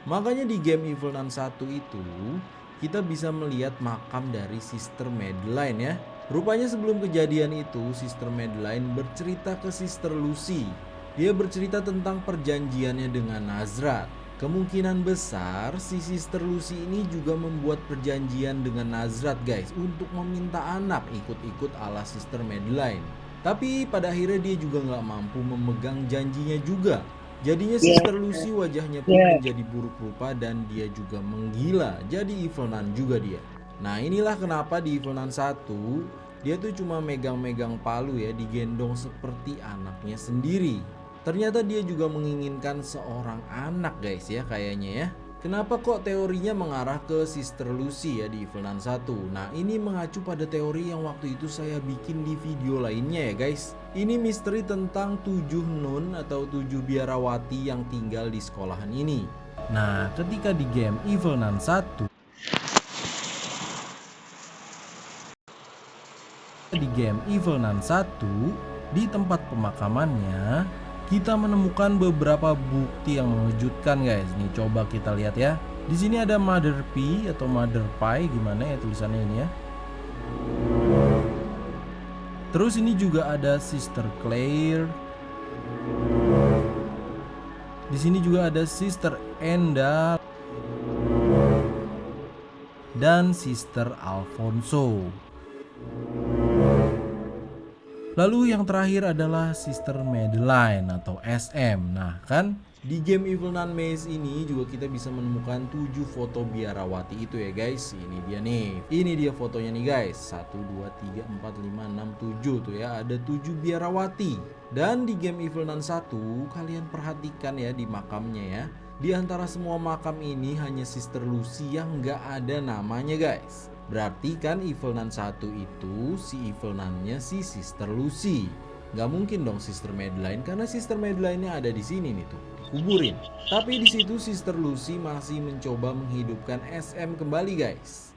Makanya di game Evil Nun 1 itu kita bisa melihat makam dari Sister Madeline ya. Rupanya sebelum kejadian itu Sister Madeline bercerita ke Sister Lucy. Dia bercerita tentang perjanjiannya dengan Nazrat. Kemungkinan besar si Sister Lucy ini juga membuat perjanjian dengan Nazrat guys, untuk meminta anak ikut-ikut ala Sister Madeline. Tapi pada akhirnya dia juga nggak mampu memegang janjinya juga. Jadinya Sister Lucy wajahnya pun menjadi buruk rupa dan dia juga menggila. Jadi Evil Nun juga dia. Nah inilah kenapa di Evil Nun 1 dia tuh cuma megang-megang palu ya, digendong seperti anaknya sendiri. Ternyata dia juga menginginkan seorang anak guys ya kayaknya ya. Kenapa kok teorinya mengarah ke Sister Lucy ya di Evil Nun 1? Nah ini mengacu pada teori yang waktu itu saya bikin di video lainnya ya guys. Ini misteri tentang 7 nun atau 7 biarawati yang tinggal di sekolahan ini. Nah ketika di game Evil Nun 1, di tempat pemakamannya kita menemukan beberapa bukti yang mengejutkan guys. Nih coba kita lihat ya. Di sini ada Mother P atau Mother Pi, gimana ya tulisannya ini ya. Terus ini juga ada Sister Claire. Di sini juga ada Sister Enda dan Sister Alfonso. Lalu yang terakhir adalah Sister Madeline atau SM. Nah kan di game Evil Nun Maze ini juga kita bisa menemukan 7 foto biarawati itu ya guys. Ini dia nih. Ini dia fotonya nih guys. 1, 2, 3, 4, 5, 6, 7 tuh ya. Ada 7 biarawati. Dan di game Evil Nun 1 kalian perhatikan ya di makamnya ya. Di antara semua makam ini hanya Sister Lucy yang nggak ada namanya guys. Berarti kan Evil Nun 1 itu si Evil Nun-nya si Sister Lucy. Gak mungkin dong Sister Madeline karena Sister Madeline-nya ada di sini nih tuh, kuburin. Tapi di situ Sister Lucy masih mencoba menghidupkan SM kembali guys.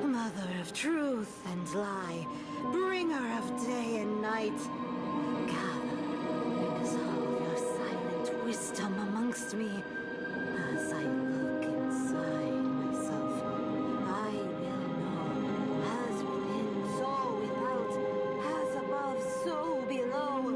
Mother of truth and lie, bringer of day and night, gather and dissolve your silent wisdom amongst me. As I look inside myself, I will know, as within, so without, as above, so below.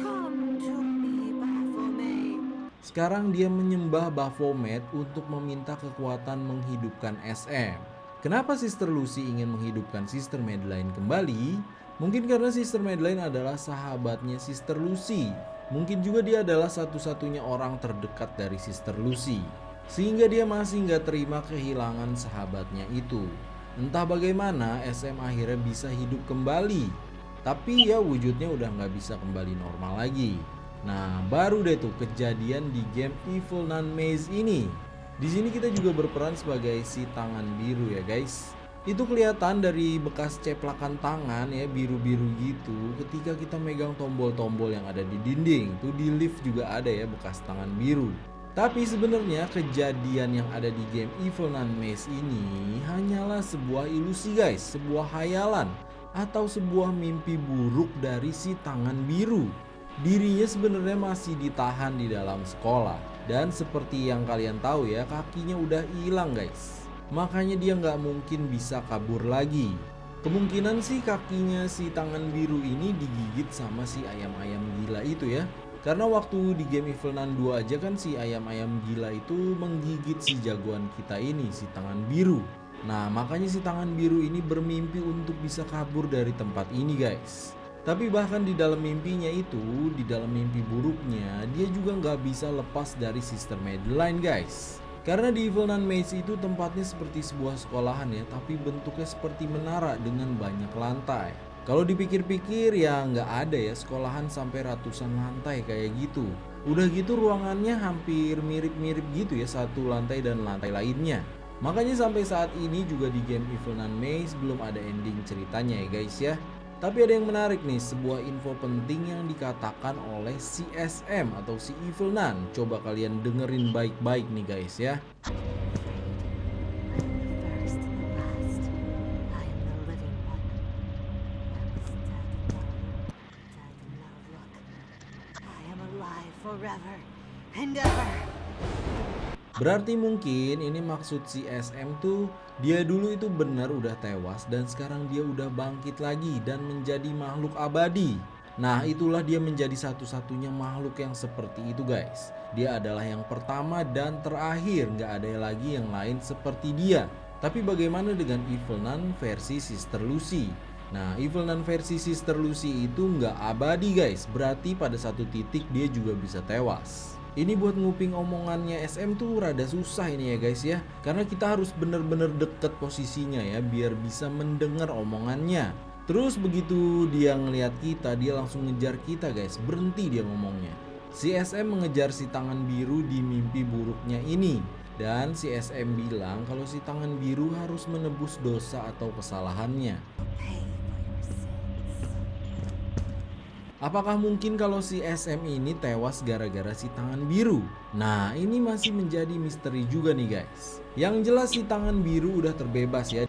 Come to me, Baphomet. Sekarang dia menyembah Baphomet untuk meminta kekuatan menghidupkan SM. Kenapa Sister Lucy ingin menghidupkan Sister Madeline kembali? Mungkin karena Sister Madeline adalah sahabatnya Sister Lucy. Mungkin juga dia adalah satu-satunya orang terdekat dari Sister Lucy, sehingga dia masih nggak terima kehilangan sahabatnya itu. Entah bagaimana SM akhirnya bisa hidup kembali, tapi ya wujudnya udah nggak bisa kembali normal lagi. Nah baru deh tuh kejadian di game Evil Nun Maze ini. Di sini kita juga berperan sebagai si tangan biru ya guys. Itu kelihatan dari bekas ceplakan tangan ya, biru-biru gitu ketika kita megang tombol-tombol yang ada di dinding. Tuh di lift juga ada ya bekas tangan biru. Tapi sebenarnya kejadian yang ada di game Evil Nun Maze ini hanyalah sebuah ilusi guys, sebuah hayalan atau sebuah mimpi buruk dari si tangan biru. Dirinya sebenarnya masih ditahan di dalam sekolah, dan seperti yang kalian tahu ya, kakinya udah hilang guys. Makanya dia nggak mungkin bisa kabur lagi. Kemungkinan sih kakinya si tangan biru ini digigit sama si ayam-ayam gila itu ya. Karena waktu di game Evil Nun 2 aja kan si ayam-ayam gila itu menggigit si jagoan kita ini, si tangan biru. Nah makanya si tangan biru ini bermimpi untuk bisa kabur dari tempat ini guys. Tapi bahkan di dalam mimpinya itu, di dalam mimpi buruknya, dia juga nggak bisa lepas dari Sister Madeline guys. Karena di Evil Nun Maze itu tempatnya seperti sebuah sekolahan ya, tapi bentuknya seperti menara dengan banyak lantai. Kalau dipikir-pikir ya nggak ada ya sekolahan sampai ratusan lantai kayak gitu. Udah gitu ruangannya hampir mirip-mirip gitu ya, satu lantai dan lantai lainnya. Makanya sampai saat ini juga di game Evil Nun Maze belum ada ending ceritanya ya guys ya. Tapi ada yang menarik nih, sebuah info penting yang dikatakan oleh si SM atau si Evil Nun. Coba kalian dengerin baik-baik nih guys ya. forever and ever. Berarti mungkin ini maksud si SM tuh dia dulu itu benar udah tewas dan sekarang dia udah bangkit lagi dan menjadi makhluk abadi. Nah itulah dia menjadi satu-satunya makhluk yang seperti itu guys. Dia adalah yang pertama dan terakhir, nggak ada lagi yang lain seperti dia. Tapi bagaimana dengan Evil Nun versi Sister Lucy? Nah Evil Nun versi Sister Lucy itu nggak abadi guys, berarti pada satu titik dia juga bisa tewas. Ini buat nguping omongannya SM tuh rada susah ini ya guys ya. Karena kita harus bener-bener deket posisinya ya biar bisa mendengar omongannya. Terus begitu dia ngelihat kita, dia langsung ngejar kita guys. Berhenti dia ngomongnya. Si SM mengejar si tangan biru di mimpi buruknya ini. Dan si SM bilang kalau si tangan biru harus menebus dosa atau kesalahannya. Pay for your sins. Apakah mungkin kalau si SM ini tewas gara-gara si tangan biru? Nah ini masih menjadi misteri juga nih guys. Yang jelas si tangan biru udah terbebas ya.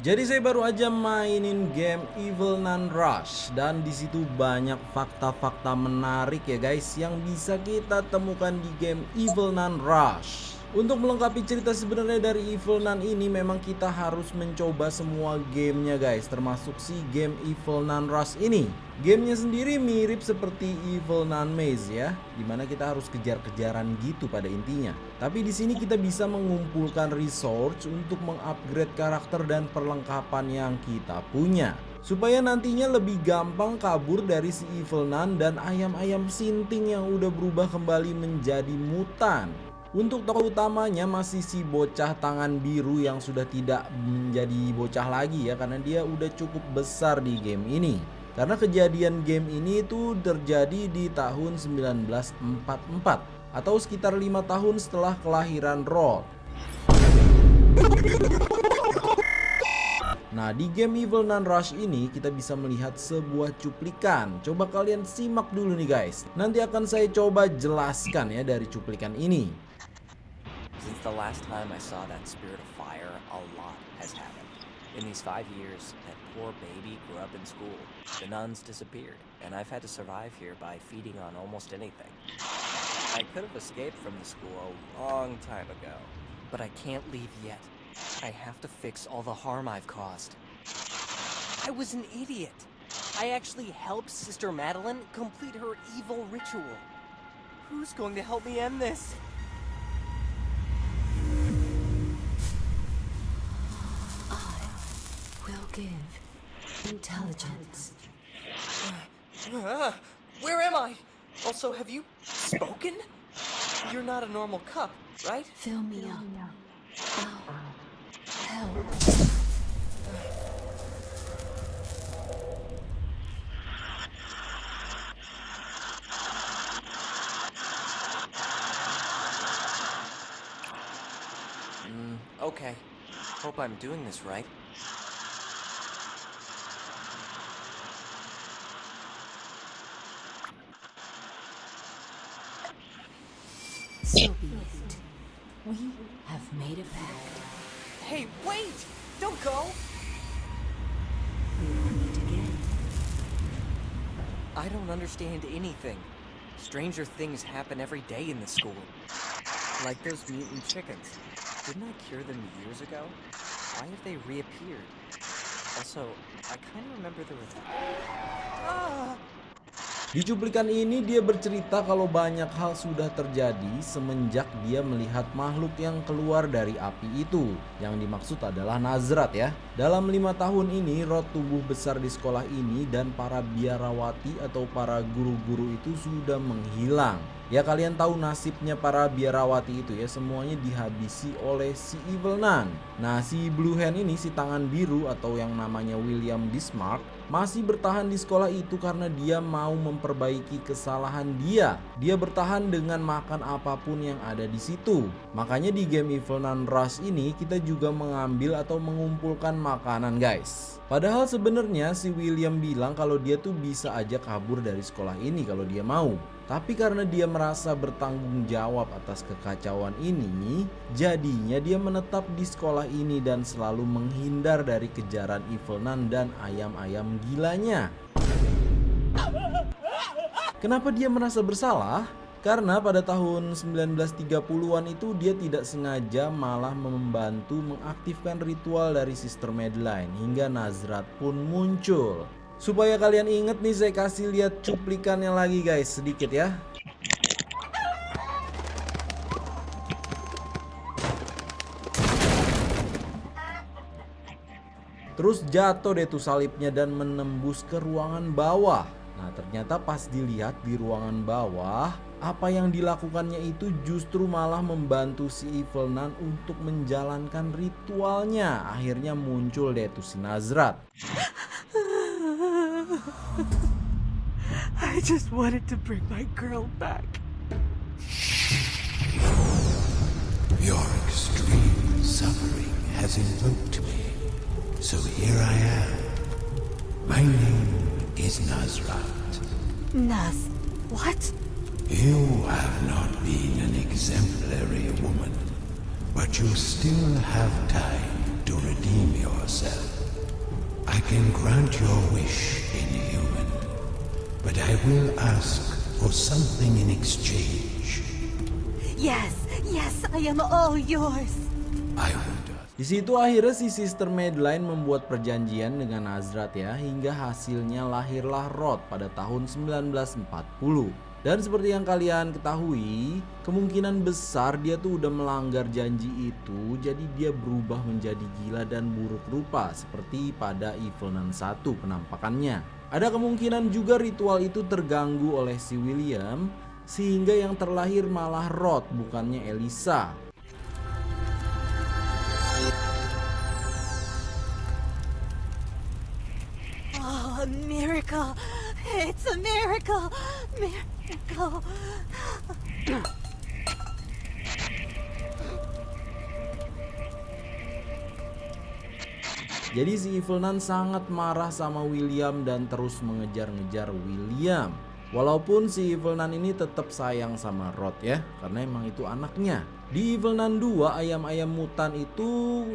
Jadi saya baru aja mainin game Evil Nun Rush dan disitu banyak fakta-fakta menarik ya guys yang bisa kita temukan di game Evil Nun Rush. Untuk melengkapi cerita sebenarnya dari Evil Nun ini memang kita harus mencoba semua gamenya guys, termasuk si game Evil Nun Rush ini. Gamenya sendiri mirip seperti Evil Nun Maze ya, dimana kita harus kejar-kejaran gitu pada intinya. Tapi di sini kita bisa mengumpulkan resource untuk mengupgrade karakter dan perlengkapan yang kita punya, supaya nantinya lebih gampang kabur dari si Evil Nun dan ayam-ayam sinting yang udah berubah kembali menjadi mutan. Untuk tokoh utamanya masih si bocah tangan biru yang sudah tidak menjadi bocah lagi ya, karena dia udah cukup besar di game ini. Karena kejadian game ini itu terjadi di tahun 1944 atau sekitar 5 tahun setelah kelahiran Rod. Nah di game Evil Nun Rush ini kita bisa melihat sebuah cuplikan. Coba kalian simak dulu nih guys. Nanti akan saya coba jelaskan ya dari cuplikan ini. Since the last time I saw that spirit of fire, a lot has happened. In these 5 years, that poor baby grew up in school. The nuns disappeared, and I've had to survive here by feeding on almost anything. I could have escaped from the school a long time ago, but I can't leave yet. I have to fix all the harm I've caused. I was an idiot. I actually helped Sister Madeline complete her evil ritual. Who's going to help me end this? Will give intelligence. Where am I? Also, have you spoken? You're not a normal cup, right? Fill me up. Oh, help. Okay. Hope I'm doing this right. So be it. We have made a pact. Hey, wait! Don't go! We will meet again. I don't understand anything. Stranger things happen every day in the school. Like those mutant chickens. Didn't I cure them years ago? Why have they reappeared? Also, I kind of remember there was... Di cuplikan ini dia bercerita kalau banyak hal sudah terjadi semenjak dia melihat makhluk yang keluar dari api itu. Yang dimaksud adalah Nazrat ya. Dalam 5 tahun ini Rod tumbuh besar di sekolah ini dan para biarawati atau para guru-guru itu sudah menghilang. Ya kalian tahu nasibnya para biarawati itu ya, semuanya dihabisi oleh si Evil Nun. Nah si Blue Hand ini, si tangan biru atau yang namanya William Bismarck, masih bertahan di sekolah itu karena dia mau memperbaiki kesalahan dia. Dia bertahan dengan makan apapun yang ada di situ. Makanya di game Evil Nun Rush ini kita juga mengambil atau mengumpulkan makanan guys. Padahal sebenarnya si William bilang kalau dia tuh bisa aja kabur dari sekolah ini kalau dia mau. Tapi karena dia merasa bertanggung jawab atas kekacauan ini, jadinya dia menetap di sekolah ini dan selalu menghindar dari kejaran Evil Nun dan ayam-ayam gilanya. Kenapa dia merasa bersalah? Karena pada tahun 1930-an itu dia tidak sengaja malah membantu mengaktifkan ritual dari Sister Madeline hingga Nazrat pun muncul. Supaya kalian inget nih, saya kasih lihat cuplikannya lagi guys, sedikit ya. Terus jatuh deh tuh salibnya dan menembus ke ruangan bawah. Nah ternyata pas dilihat di ruangan bawah, apa yang dilakukannya itu justru malah membantu si Evil Nun untuk menjalankan ritualnya. Akhirnya muncul deh tuh si Nazrat. I just wanted to bring my girl back. Your extreme suffering has invoked me, so here I am. My name is Nazrat. Naz, what? You have not been an exemplary woman, but you still have time to redeem yourself. I can grant your wish, Inhuman, but I will ask for something in exchange. Yes, I am all yours. I will do. Di situ akhirnya si Sister Madeline membuat perjanjian dengan Nazrat ya, hingga hasilnya lahirlah Rod pada tahun 1940. Dan seperti yang kalian ketahui, kemungkinan besar dia tuh udah melanggar janji itu, jadi dia berubah menjadi gila dan buruk rupa seperti pada Evil Nun 1 penampakannya. Ada kemungkinan juga ritual itu terganggu oleh si William, sehingga yang terlahir malah Rod bukannya Elisa. Oh, a miracle. It's a miracle. Miracle. Jadi si Evil Nun sangat marah sama William dan terus mengejar-ngejar William. Walaupun si Evil Nun ini tetap sayang sama Rod ya, karena emang itu anaknya. Di Evil Nun 2 ayam-ayam mutan itu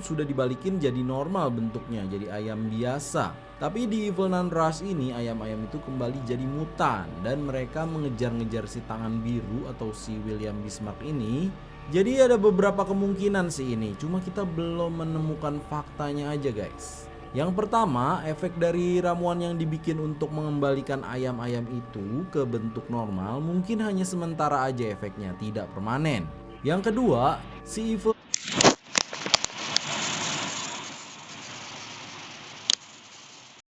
sudah dibalikin jadi normal bentuknya, jadi ayam biasa. Tapi di Evil Nun Rush ini ayam-ayam itu kembali jadi mutan dan mereka mengejar-ngejar si tangan biru atau si William Bismarck ini. Jadi ada beberapa kemungkinan sih ini, cuma kita belum menemukan faktanya aja guys. Yang pertama, efek dari ramuan yang dibikin untuk mengembalikan ayam-ayam itu ke bentuk normal mungkin hanya sementara aja efeknya, tidak permanen. Yang kedua, si Evil